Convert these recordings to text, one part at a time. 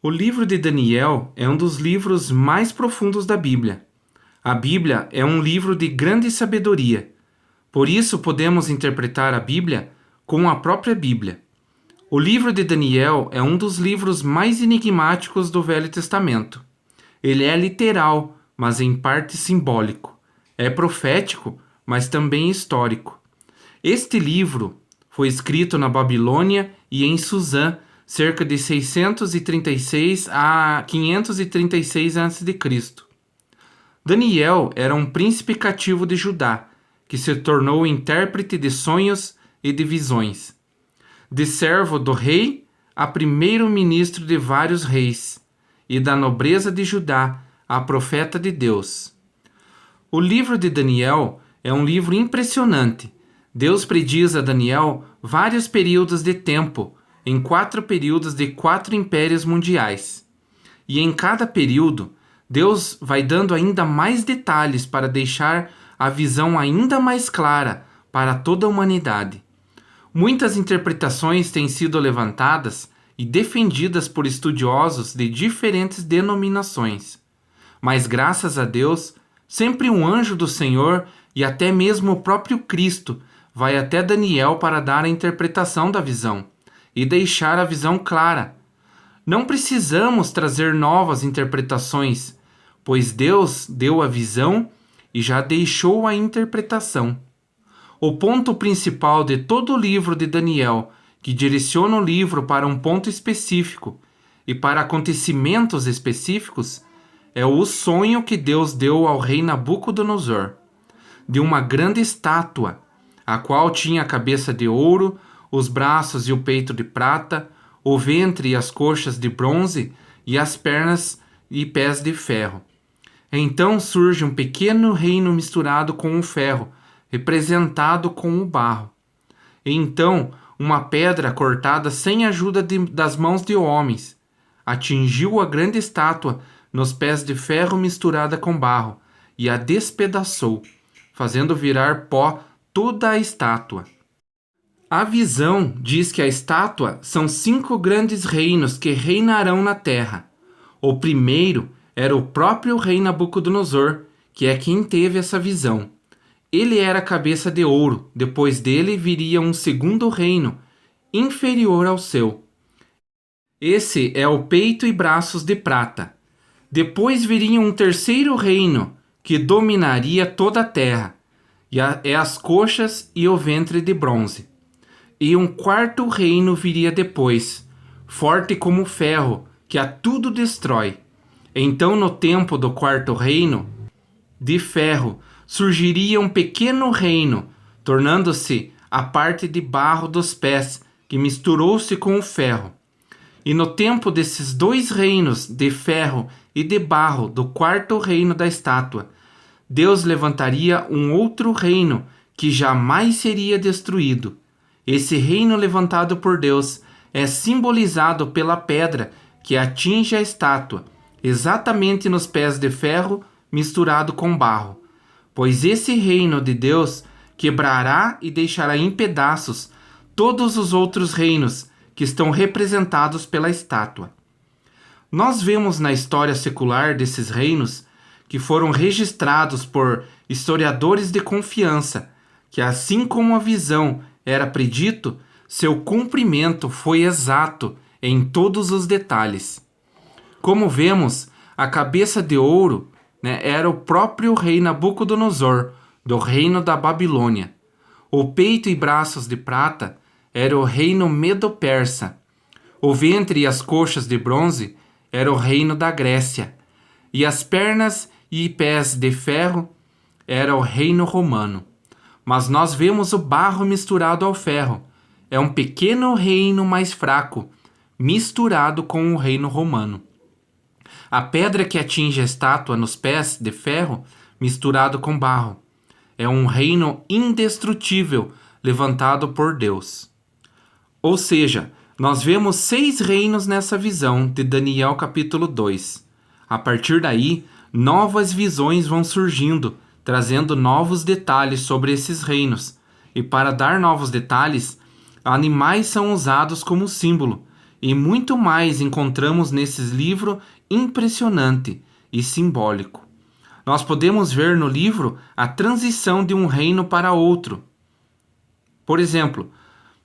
O livro de Daniel é um dos livros mais profundos da Bíblia. A Bíblia é um livro de grande sabedoria. Por isso, podemos interpretar a Bíblia com a própria Bíblia. O livro de Daniel é um dos livros mais enigmáticos do Velho Testamento. Ele é literal, mas em parte simbólico. É profético, mas também histórico. Este livro foi escrito na Babilônia e em Suzã, cerca de 636 a 536 a.C. Daniel era um príncipe cativo de Judá, que se tornou intérprete de sonhos e de visões. De servo do rei a primeiro-ministro de vários reis, e da nobreza de Judá a profeta de Deus. O livro de Daniel é um livro impressionante. Deus prediz a Daniel vários períodos de tempo, em 4 períodos de 4 impérios mundiais. E em cada período, Deus vai dando ainda mais detalhes para deixar a visão ainda mais clara para toda a humanidade. Muitas interpretações têm sido levantadas e defendidas por estudiosos de diferentes denominações. Mas graças a Deus, sempre um anjo do Senhor e até mesmo o próprio Cristo vai até Daniel para dar a interpretação da visão e deixar a visão clara. Não precisamos trazer novas interpretações, pois Deus deu a visão e já deixou a interpretação. O ponto principal de todo o livro de Daniel, que direciona o livro para um ponto específico e para acontecimentos específicos, é o sonho que Deus deu ao rei Nabucodonosor, de uma grande estátua, a qual tinha a cabeça de ouro, os braços e o peito de prata, o ventre e as coxas de bronze e as pernas e pés de ferro. Então surge um pequeno reino misturado com o ferro, representado com o barro. E então uma pedra cortada sem ajuda das mãos de homens atingiu a grande estátua nos pés de ferro misturada com barro e a despedaçou, fazendo virar pó toda a estátua. A visão diz que a estátua são 5 grandes reinos que reinarão na terra. O primeiro era o próprio rei Nabucodonosor, que é quem teve essa visão. Ele era cabeça de ouro, depois dele viria um segundo reino, inferior ao seu. Esse é o peito e braços de prata. Depois viria um terceiro reino, que dominaria toda a terra, e é as coxas e o ventre de bronze. E um quarto reino viria depois, forte como ferro, que a tudo destrói. Então, no tempo do quarto reino, de ferro, surgiria um pequeno reino, tornando-se a parte de barro dos pés, que misturou-se com o ferro. E no tempo desses 2 reinos, de ferro e de barro, do quarto reino da estátua, Deus levantaria um outro reino que jamais seria destruído. Esse reino levantado por Deus é simbolizado pela pedra que atinge a estátua, exatamente nos pés de ferro misturado com barro. Pois esse reino de Deus quebrará e deixará em pedaços todos os outros reinos que estão representados pela estátua. Nós vemos na história secular desses reinos, que foram registrados por historiadores de confiança, que assim como a visão era predito, seu cumprimento foi exato em todos os detalhes. Como vemos, a cabeça de ouro, era o próprio rei Nabucodonosor, do reino da Babilônia. O peito e braços de prata era o reino medo-persa. O ventre e as coxas de bronze era o reino da Grécia. E as pernas e pés de ferro era o reino romano. Mas nós vemos o barro misturado ao ferro. É um pequeno reino mais fraco, misturado com o reino romano. A pedra que atinge a estátua nos pés de ferro, misturado com barro, é um reino indestrutível, levantado por Deus. Ou seja, nós vemos 6 reinos nessa visão de Daniel capítulo 2. A partir daí, novas visões vão surgindo, trazendo novos detalhes sobre esses reinos. E para dar novos detalhes, animais são usados como símbolo, e muito mais encontramos nesses livros impressionante e simbólico. Nós podemos ver no livro a transição de um reino para outro. Por exemplo,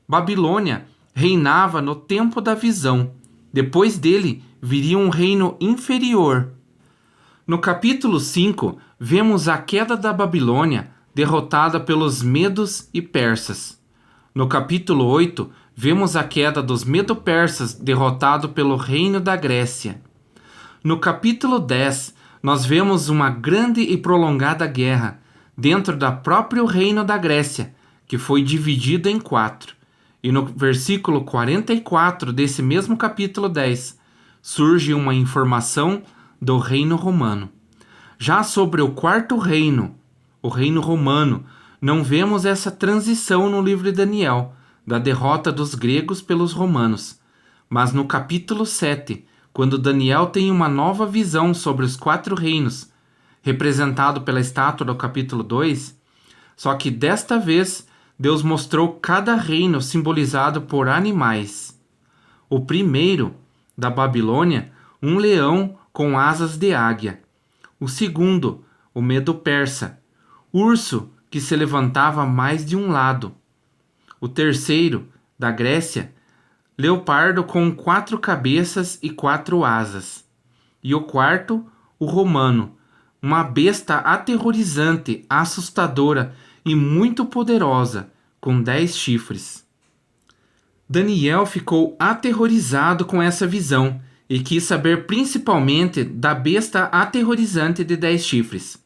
Babilônia reinava no tempo da visão. Depois dele viria um reino inferior. No capítulo 5, vemos a queda da Babilônia derrotada pelos medos e persas. No capítulo 8, vemos a queda dos medo-persas derrotado pelo reino da Grécia. No capítulo 10, nós vemos uma grande e prolongada guerra dentro do próprio reino da Grécia, que foi dividido em 4. E no versículo 44 desse mesmo capítulo 10, surge uma informação do reino romano. Já sobre o quarto reino, o reino romano, não vemos essa transição no livro de Daniel, da derrota dos gregos pelos romanos. Mas no capítulo 7, quando Daniel tem uma nova visão sobre os 4 reinos, representado pela estátua do capítulo 2, só que desta vez Deus mostrou cada reino simbolizado por animais. O primeiro, da Babilônia, um leão com asas de águia. O segundo, o Medo-Persa, urso que se levantava mais de um lado. O terceiro, da Grécia, leopardo com 4 cabeças e 4 asas. E o quarto, o romano, uma besta aterrorizante, assustadora e muito poderosa, com 10 chifres. Daniel ficou aterrorizado com essa visão e quis saber principalmente da besta aterrorizante de 10 chifres.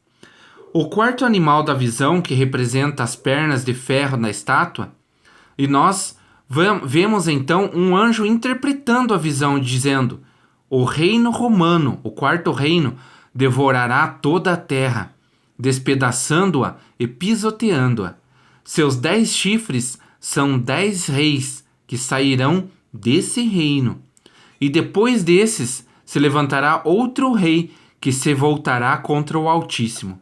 O quarto animal da visão, que representa as pernas de ferro na estátua, e nós vemos então um anjo interpretando a visão, dizendo: o reino romano, o quarto reino, devorará toda a terra, despedaçando-a e pisoteando-a. Seus 10 chifres são 10 reis que sairão desse reino. E depois desses se levantará outro rei que se voltará contra o Altíssimo.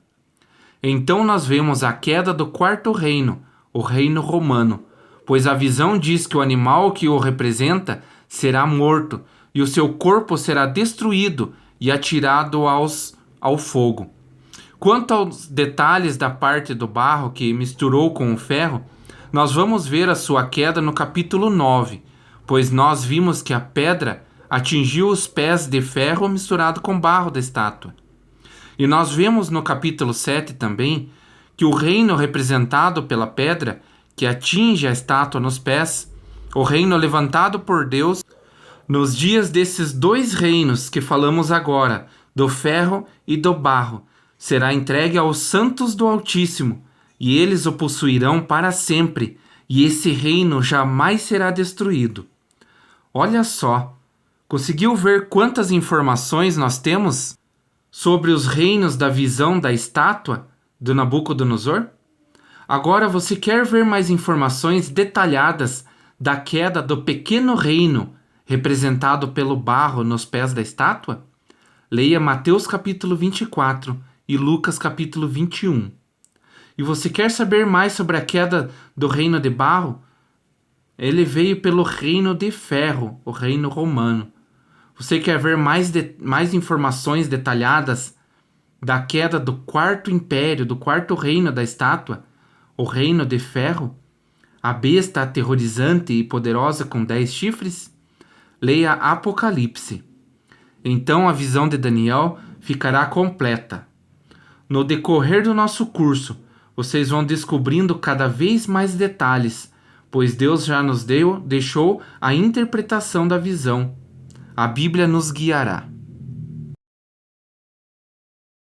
Então nós vemos a queda do quarto reino, o reino romano, pois a visão diz que o animal que o representa será morto e o seu corpo será destruído e atirado ao fogo. Quanto aos detalhes da parte do barro que misturou com o ferro, nós vamos ver a sua queda no capítulo 9, pois nós vimos que a pedra atingiu os pés de ferro misturado com barro da estátua. E nós vemos no capítulo 7 também que o reino representado pela pedra, que atinge a estátua nos pés, o reino levantado por Deus, nos dias desses 2 reinos que falamos agora, do ferro e do barro, será entregue aos santos do Altíssimo, e eles o possuirão para sempre, e esse reino jamais será destruído. Olha só, conseguiu ver quantas informações nós temos sobre os reinos da visão da estátua do Nabucodonosor? Agora você quer ver mais informações detalhadas da queda do pequeno reino representado pelo barro nos pés da estátua? Leia Mateus capítulo 24 e Lucas capítulo 21. E você quer saber mais sobre a queda do reino de barro? Ele veio pelo reino de ferro, o reino romano. Você quer ver mais informações detalhadas da queda do quarto império, do quarto reino da estátua, o reino de ferro? A besta aterrorizante e poderosa com 10 chifres? Leia Apocalipse. Então a visão de Daniel ficará completa. No decorrer do nosso curso, vocês vão descobrindo cada vez mais detalhes, pois Deus já nos deixou a interpretação da visão. A Bíblia nos guiará.